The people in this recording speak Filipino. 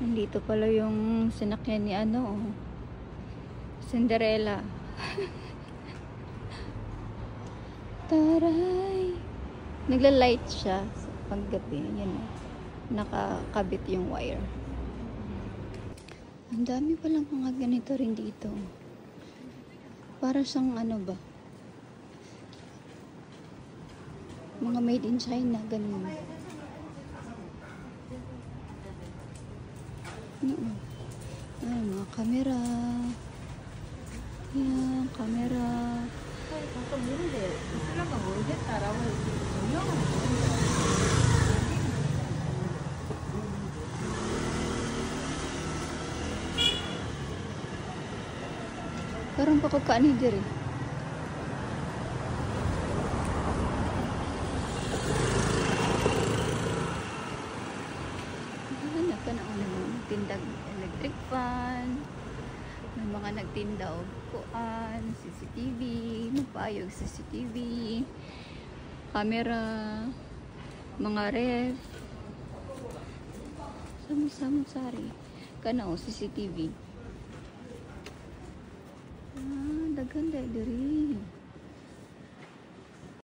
Nandito pala yung sinakyan ni Cinderella. Taray! Nagla-light siya sa paggabi. Yan, nakakabit yung wire. Ang dami palang mga ganito rin dito. Para siyang ba? Mga made in China, ganun. Mga camera. Yan, camera. Karang pakagkaan ni diri. Tindag electric fan, may mga nagtinda og kuan, CCTV, magpaayog CCTV, camera, mga ref, samot-samot sari kana o CCTV. Daghan diri.